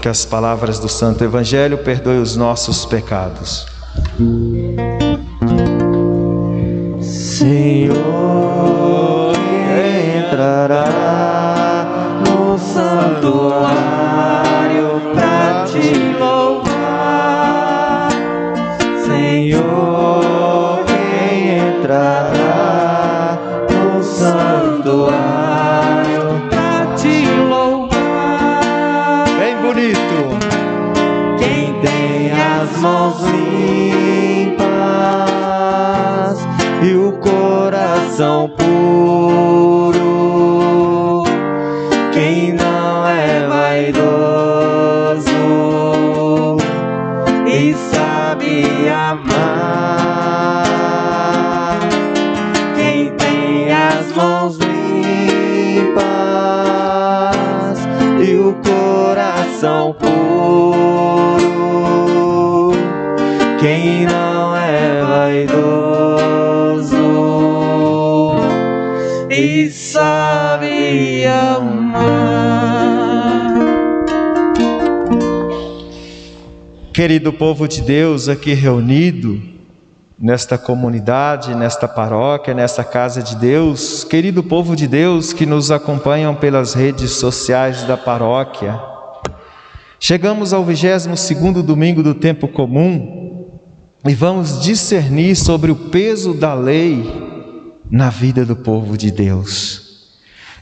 Que as palavras do Santo Evangelho perdoem os nossos pecados. Senhor entrará no santuário pra te louvar. Senhor entrará no santuário pra te louvar. Bem bonito. Quem tem as mãos limpas e o coração puro, quem não é vaidoso e sabe amar, quem tem as mãos limpas e o coração puro, quem não é vaidoso e sabe amar. Querido povo de Deus aqui reunido, nesta comunidade, nesta paróquia, nesta casa de Deus, querido povo de Deus que nos acompanham pelas redes sociais da paróquia, chegamos ao 22º domingo do tempo comum e vamos discernir sobre o peso da lei na vida do povo de Deus.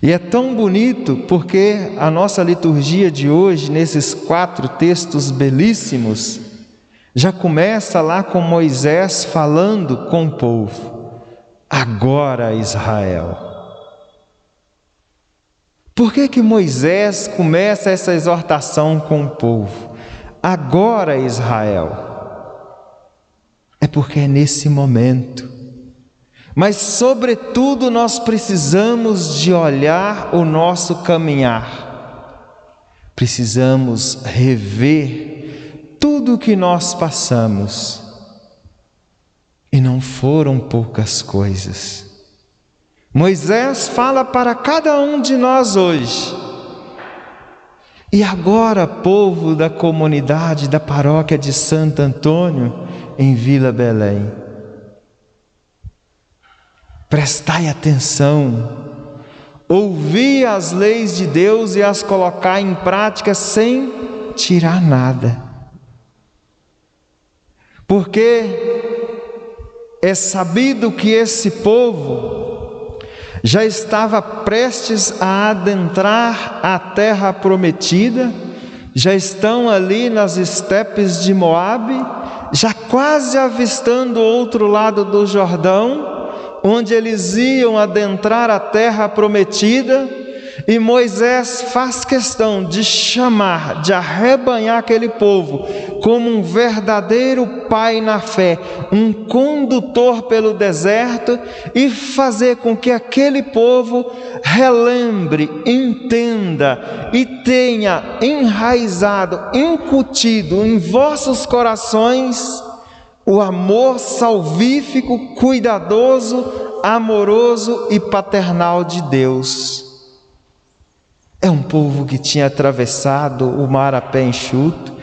E é tão bonito porque a nossa liturgia de hoje, nesses 4 textos belíssimos, já começa lá com Moisés falando com o povo. Agora, Israel. Por que Moisés começa essa exortação com o povo? Agora, Israel. É porque é nesse momento. Mas, sobretudo, nós precisamos de olhar o nosso caminhar. Precisamos rever tudo o que nós passamos. E não foram poucas coisas. Moisés fala para cada um de nós hoje. E agora, povo da comunidade da paróquia de Santo Antônio, em Vila Belém, prestai atenção, ouvi as leis de Deus e as colocar em prática sem tirar nada. Porque é sabido que esse povo já estava prestes a adentrar a terra prometida, já estão ali nas estepes de Moabe, já quase avistando o outro lado do Jordão, onde eles iam adentrar a terra prometida, e Moisés faz questão de chamar, de arrebanhar aquele povo como um verdadeiro pai na fé, um condutor pelo deserto, e fazer com que aquele povo relembre, entenda e tenha enraizado, incutido em vossos corações o amor salvífico, cuidadoso, amoroso e paternal de Deus. É um povo que tinha atravessado o mar a pé enxuto,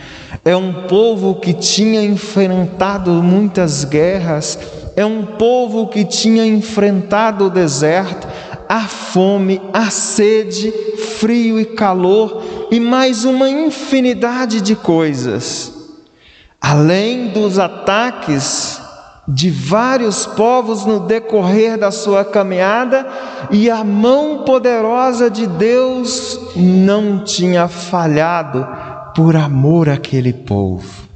é um povo que tinha enfrentado muitas guerras, é um povo que tinha enfrentado o deserto, a fome, a sede, frio e calor, e mais uma infinidade de coisas. Além dos ataques de vários povos no decorrer da sua caminhada, e a mão poderosa de Deus não tinha falhado por amor àquele povo.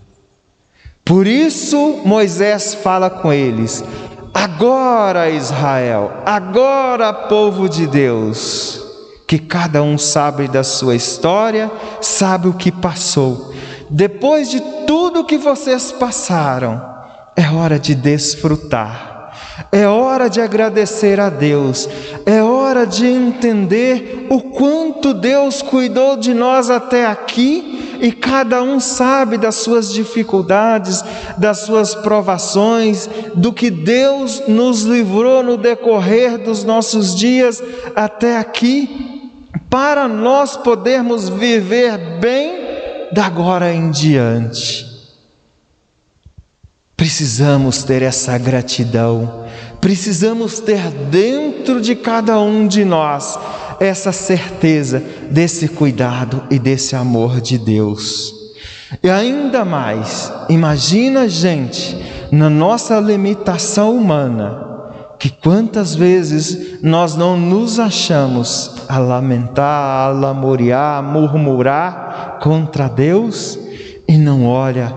Por isso Moisés fala com eles: agora, Israel, agora, povo de Deus, que cada um sabe da sua história, sabe o que passou. Depois de tudo que vocês passaram, é hora de desfrutar, é hora de agradecer a Deus, é hora de entender o quanto Deus cuidou de nós até aqui, e cada um sabe das suas dificuldades, das suas provações, do que Deus nos livrou no decorrer dos nossos dias até aqui, para nós podermos viver bem da agora em diante. Precisamos ter essa gratidão, precisamos ter dentro de cada um de nós essa certeza desse cuidado e desse amor de Deus. E ainda mais, imagina, gente, na nossa limitação humana, que quantas vezes nós não nos achamos a lamentar, a lamuriar, a murmurar contra Deus e não olha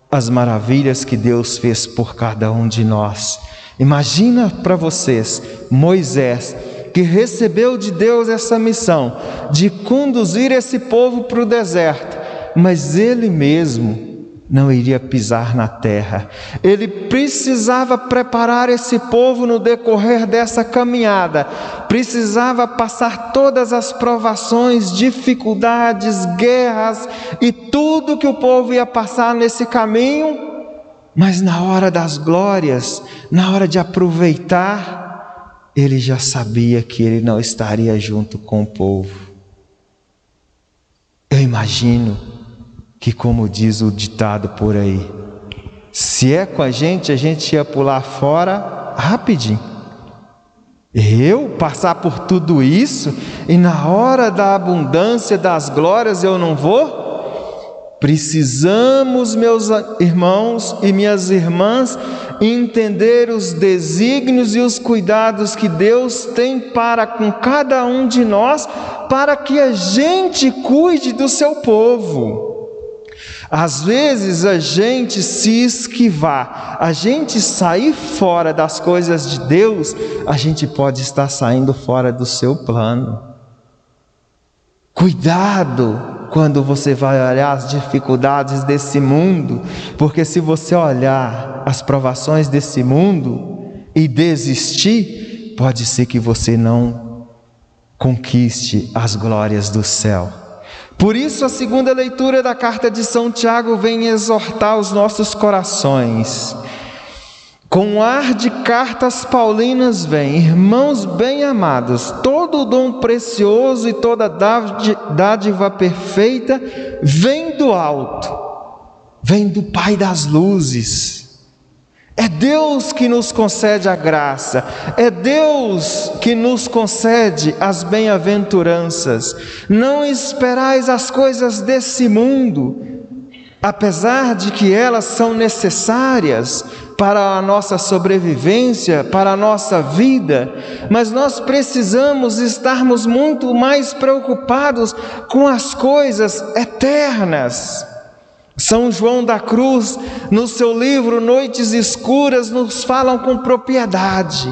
as maravilhas que Deus fez por cada um de nós. Imagina para vocês, Moisés, que recebeu de Deus essa missão de conduzir esse povo para o deserto, mas ele mesmo não iria pisar na terra. Ele precisava preparar esse povo no decorrer dessa caminhada, precisava passar todas as provações, dificuldades, guerras e tudo que o povo ia passar nesse caminho, mas na hora das glórias, na hora de aproveitar, ele já sabia que ele não estaria junto com o povo. Eu imagino que, como diz o ditado por aí, se é com a gente ia pular fora rapidinho. Eu passar por tudo isso e na hora da abundância, das glórias, eu não vou? Precisamos, meus irmãos e minhas irmãs, entender os desígnios e os cuidados que Deus tem para com cada um de nós, para que a gente cuide do seu povo. Às vezes a gente se esquivar, a gente sair fora das coisas de Deus, a gente pode estar saindo fora do seu plano. Cuidado quando você vai olhar as dificuldades desse mundo, porque se você olhar as provações desse mundo e desistir, pode ser que você não conquiste as glórias do céu. Por isso a segunda leitura da carta de São Tiago vem exortar os nossos corações. Com ar de cartas paulinas vem: irmãos bem-amados, todo dom precioso e toda dádiva perfeita vem do alto, vem do Pai das luzes. É Deus que nos concede a graça, é Deus que nos concede as bem-aventuranças. Não esperais as coisas desse mundo, apesar de que elas são necessárias para a nossa sobrevivência, para a nossa vida, mas nós precisamos estarmos muito mais preocupados com as coisas eternas. São João da Cruz, no seu livro Noites Escuras, nos falam com propriedade.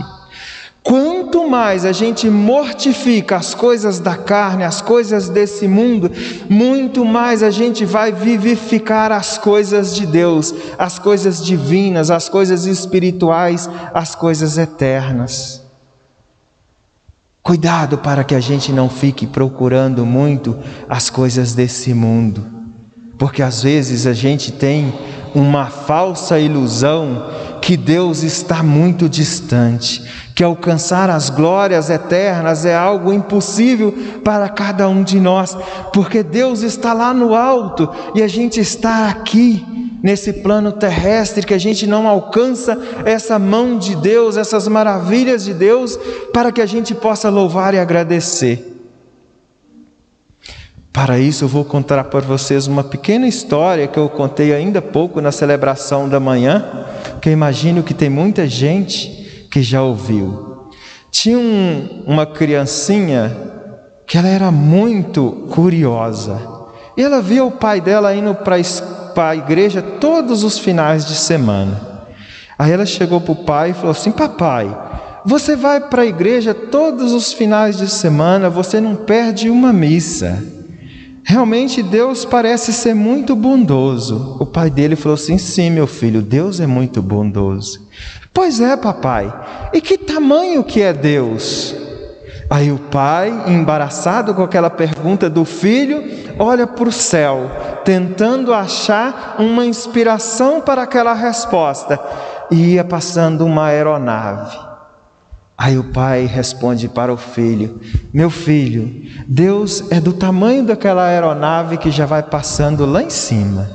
Quanto mais a gente mortifica as coisas da carne, as coisas desse mundo, muito mais a gente vai vivificar as coisas de Deus, as coisas divinas, as coisas espirituais, as coisas eternas. Cuidado para que a gente não fique procurando muito as coisas desse mundo. Porque às vezes a gente tem uma falsa ilusão que Deus está muito distante, que alcançar as glórias eternas é algo impossível para cada um de nós, porque Deus está lá no alto e a gente está aqui nesse plano terrestre, que a gente não alcança essa mão de Deus, essas maravilhas de Deus, para que a gente possa louvar e agradecer. Para isso eu vou contar para vocês uma pequena história que eu contei ainda há pouco na celebração da manhã, que eu imagino que tem muita gente que já ouviu. Tinha uma criancinha que ela era muito curiosa, e ela via o pai dela indo para a igreja todos os finais de semana. Aí ela chegou para o pai e falou assim: papai, você vai para a igreja todos os finais de semana, você não perde uma missa. Realmente Deus parece ser muito bondoso. O pai dele falou assim: sim, meu filho, Deus é muito bondoso. Pois é, papai, e que tamanho que é Deus? Aí o pai, embaraçado com aquela pergunta do filho, olha para o céu, tentando achar uma inspiração para aquela resposta, e ia passando uma aeronave. Aí o pai responde para o filho: meu filho, Deus é do tamanho daquela aeronave que já vai passando lá em cima.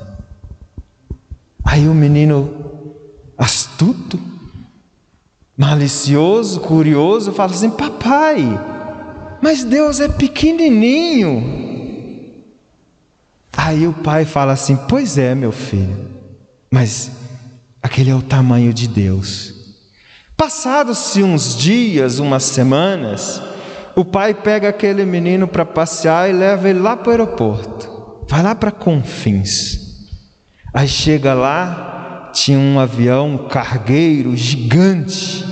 Aí o menino, astuto, malicioso, curioso, fala assim: papai, mas Deus é pequenininho. Aí o pai fala assim: pois é, meu filho, mas aquele é o tamanho de Deus. Passados-se uns dias, umas semanas, o pai pega aquele menino para passear e leva ele lá para o aeroporto. Vai lá para Confins. Aí chega lá, tinha um avião cargueiro gigante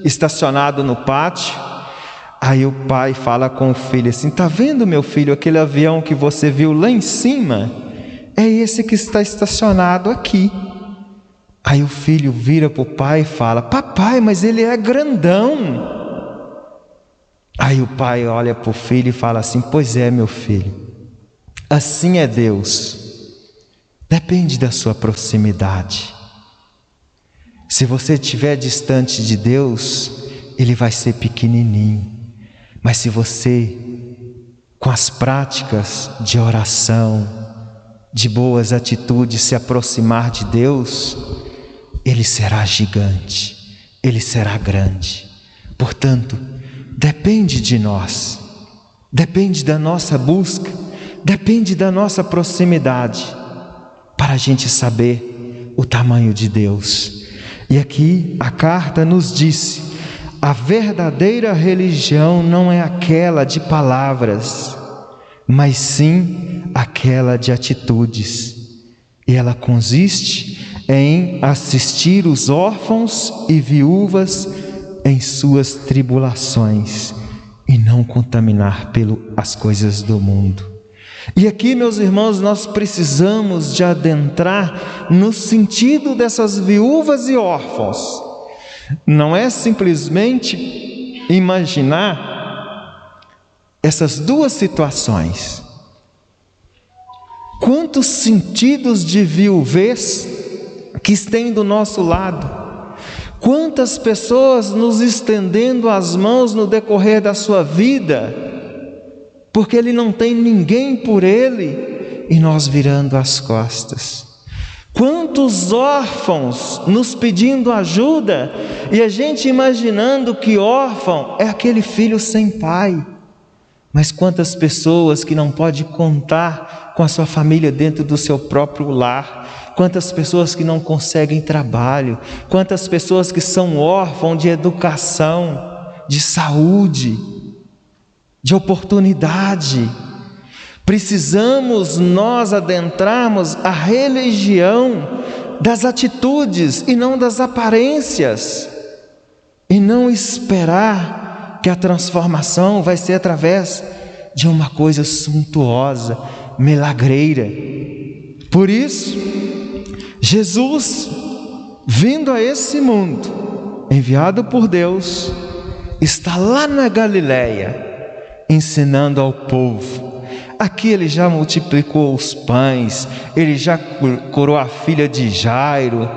estacionado no pátio. Aí o pai fala com o filho assim: tá vendo, meu filho, aquele avião que você viu lá em cima? É esse que está estacionado aqui. Aí o filho vira para o pai e fala: papai, mas ele é grandão. Aí o pai olha para o filho e fala assim: pois é, meu filho, assim é Deus. Depende da sua proximidade. Se você estiver distante de Deus, Ele vai ser pequenininho. Mas se você, com as práticas de oração, de boas atitudes, se aproximar de Deus, Ele será gigante, Ele será grande. Portanto, depende de nós, depende da nossa busca, depende da nossa proximidade, para a gente saber o tamanho de Deus. E aqui a carta nos disse: a verdadeira religião não é aquela de palavras, mas sim aquela de atitudes. E ela consiste em assistir os órfãos e viúvas em suas tribulações e não contaminar pelas coisas do mundo. E aqui, meus irmãos, nós precisamos de adentrar no sentido dessas viúvas e órfãos. Não é simplesmente imaginar essas duas situações. Quantos sentidos de viuvez que tem do nosso lado, quantas pessoas nos estendendo as mãos no decorrer da sua vida, porque ele não tem ninguém por ele, e nós virando as costas. Quantos órfãos nos pedindo ajuda, e a gente imaginando que órfão é aquele filho sem pai. Mas quantas pessoas que não pode contar com a sua família dentro do seu próprio lar, quantas pessoas que não conseguem trabalho, quantas pessoas que são órfãos de educação, de saúde, de oportunidade. Precisamos nós adentrarmos a religião das atitudes e não das aparências, e não esperar que a transformação vai ser através de uma coisa suntuosa, milagreira. Por isso, Jesus, vindo a esse mundo, enviado por Deus, está lá na Galileia, ensinando ao povo. Aqui ele já multiplicou os pães, ele já curou a filha de Jairo,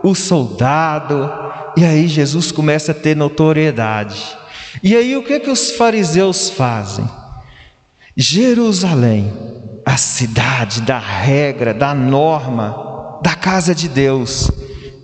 o soldado, e aí Jesus começa a ter notoriedade. E aí o que os fariseus fazem? Jerusalém, a cidade da regra, da norma, da casa de Deus,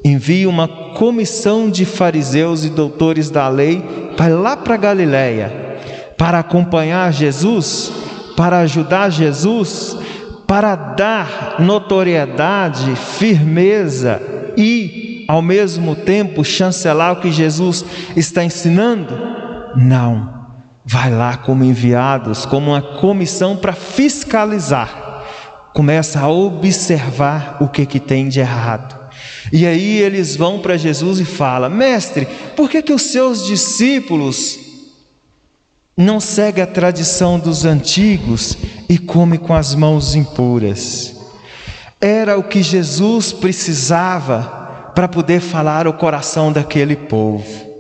envia uma comissão de fariseus e doutores da lei para lá para Galileia, para acompanhar Jesus, para ajudar Jesus, para dar notoriedade, firmeza e, ao mesmo tempo, chancelar o que Jesus está ensinando? Não, vai lá como enviados, como uma comissão para fiscalizar, começa a observar o que tem de errado. E aí eles vão para Jesus e falam: mestre, por que os seus discípulos não seguem a tradição dos antigos e comem com as mãos impuras? Era o que Jesus precisava para poder falar o coração daquele povo.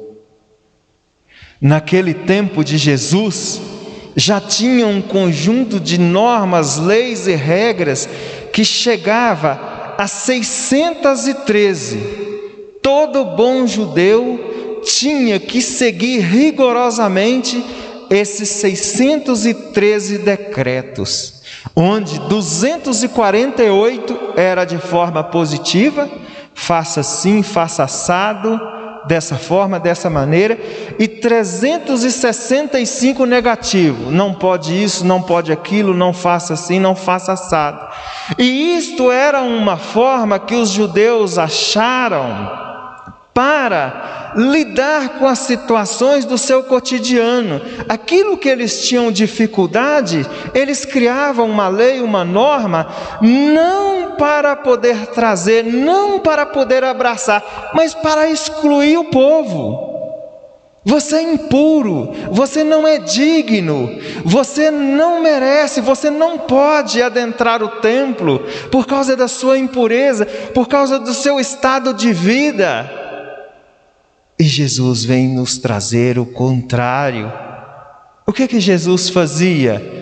Naquele tempo de Jesus, já tinha um conjunto de normas, leis e regras que chegava a 613. Todo bom judeu tinha que seguir rigorosamente esses 613 decretos, onde 248 era de forma positiva, faça assim, faça assado, dessa forma, dessa maneira, e 365 negativo, não pode isso, não pode aquilo, não faça assim, não faça assado. E isto era uma forma que os judeus acharam para lidar com as situações do seu cotidiano. Aquilo que eles tinham dificuldade, eles criavam uma lei, uma norma, não para poder trazer, não para poder abraçar, mas para excluir o povo. Você é impuro, você não é digno, você não merece, você não pode adentrar o templo por causa da sua impureza, por causa do seu estado de vida. E Jesus vem nos trazer o contrário. O que Jesus fazia?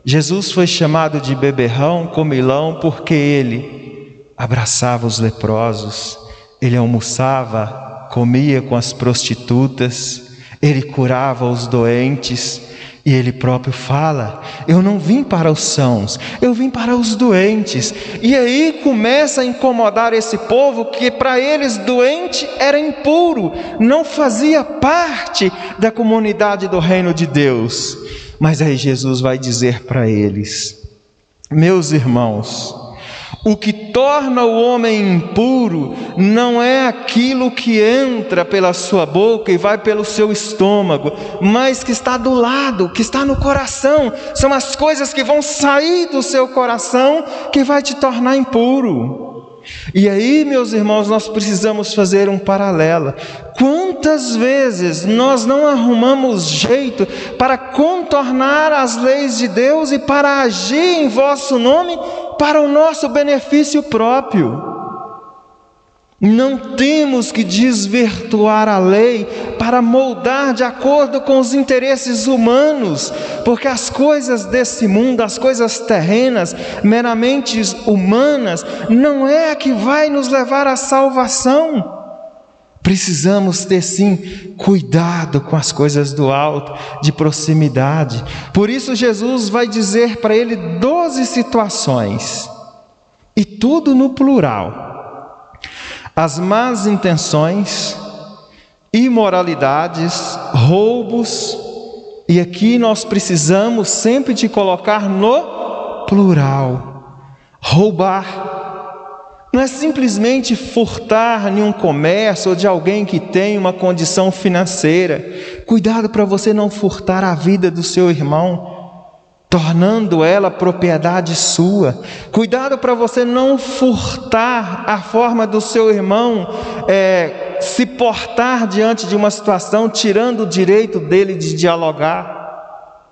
Jesus foi chamado de beberrão, comilão, porque ele abraçava os leprosos, ele almoçava, comia com as prostitutas, ele curava os doentes, e ele próprio fala: eu não vim para os sãos, eu vim para os doentes. E aí começa a incomodar esse povo, que para eles doente era impuro, não fazia parte da comunidade do reino de Deus. Mas aí Jesus vai dizer para eles: meus irmãos, o que torna o homem impuro não é aquilo que entra pela sua boca e vai pelo seu estômago, mas que está do lado, que está no coração. São as coisas que vão sair do seu coração que vai te tornar impuro. E aí, meus irmãos, nós precisamos fazer um paralelo. Quantas vezes nós não arrumamos jeito para contornar as leis de Deus e para agir em vosso nome para o nosso benefício próprio? Não temos que desvirtuar a lei para moldar de acordo com os interesses humanos, porque as coisas desse mundo, as coisas terrenas, meramente humanas, não é a que vai nos levar à salvação. Precisamos ter sim cuidado com as coisas do alto, de proximidade. Por isso Jesus vai dizer para ele 12 situações, e tudo no plural: as más intenções, imoralidades, roubos. E aqui nós precisamos sempre de colocar no plural. Roubar não é simplesmente furtar em um comércio ou de alguém que tem uma condição financeira. Cuidado para você não furtar a vida do seu irmão, tornando ela propriedade sua. Cuidado para você não furtar a forma do seu irmão se portar diante de uma situação, tirando o direito dele de dialogar.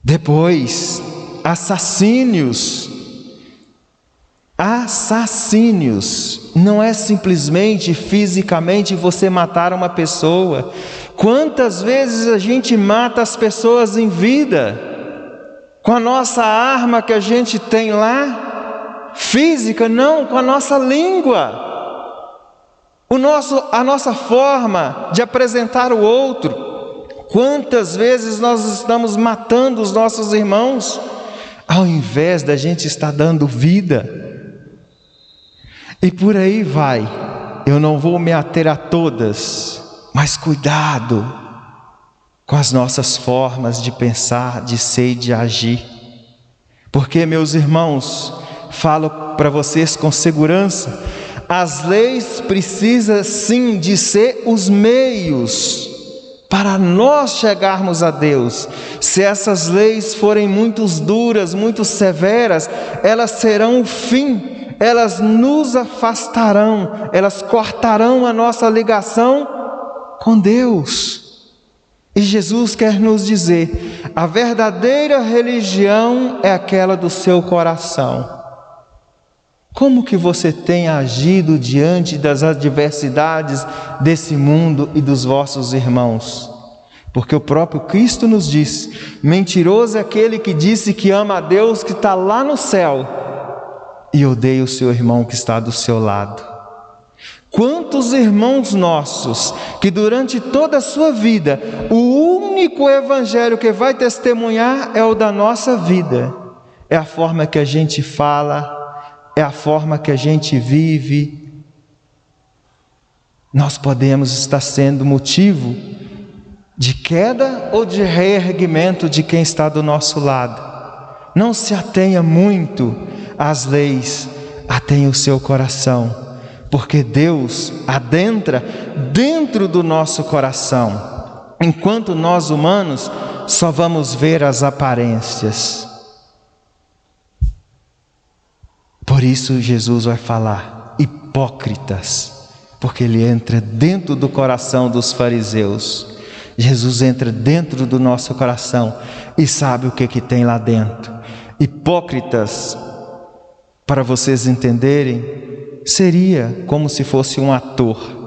Depois, assassínios. Assassínios não é simplesmente fisicamente você matar uma pessoa. Quantas vezes a gente mata as pessoas em vida com a nossa arma que a gente tem lá, física? Não, com a nossa língua, a nossa forma de apresentar o outro. Quantas vezes nós estamos matando os nossos irmãos ao invés da gente estar dando vida? E por aí vai. Eu não vou me ater a todas, mas cuidado com as nossas formas de pensar, de ser e de agir. Porque, meus irmãos, falo para vocês com segurança, as leis precisam sim de ser os meios para nós chegarmos a Deus. Se essas leis forem muito duras, muito severas, elas serão o fim. Elas nos afastarão, elas cortarão a nossa ligação com Deus. E Jesus quer nos dizer: a verdadeira religião é aquela do seu coração. Como que você tem agido diante das adversidades desse mundo e dos vossos irmãos? Porque o próprio Cristo nos diz: mentiroso é aquele que disse que ama a Deus, que está lá no céu, e odeia o seu irmão que está do seu lado. Quantos irmãos nossos que durante toda a sua vida, o único evangelho que vai testemunhar é o da nossa vida. É a forma que a gente fala, é a forma que a gente vive. Nós podemos estar sendo motivo de queda ou de reerguimento de quem está do nosso lado. Não se atenha muito às leis, atenha o seu coração, porque Deus adentra dentro do nosso coração, enquanto nós humanos só vamos ver as aparências. Por isso Jesus vai falar, hipócritas, porque Ele entra dentro do coração dos fariseus. Jesus entra dentro do nosso coração e sabe o que tem lá dentro. Hipócritas, para vocês entenderem, seria como se fosse um ator.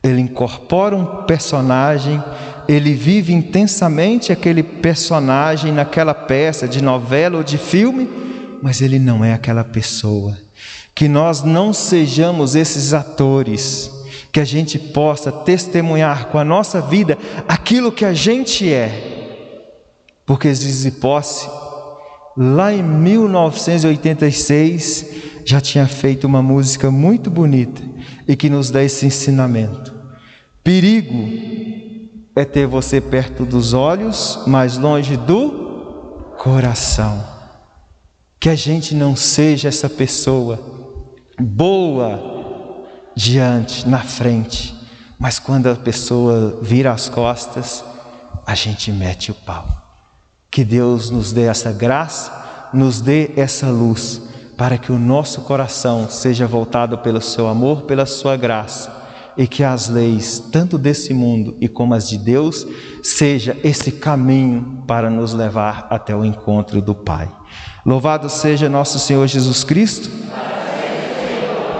Ele incorpora um personagem, ele vive intensamente aquele personagem naquela peça de novela ou de filme, mas ele não é aquela pessoa. Que nós não sejamos esses atores, que a gente possa testemunhar com a nossa vida aquilo que a gente é. Porque Zizipósse, lá em 1986, já tinha feito uma música muito bonita e que nos dá esse ensinamento. Perigo é ter você perto dos olhos, mas longe do coração. Que a gente não seja essa pessoa boa diante, na frente, mas quando a pessoa vira as costas, a gente mete o pau. Que Deus nos dê essa graça, nos dê essa luz, para que o nosso coração seja voltado pelo seu amor, pela sua graça, e que as leis, tanto desse mundo e como as de Deus, seja esse caminho para nos levar até o encontro do Pai. Louvado seja nosso Senhor Jesus Cristo.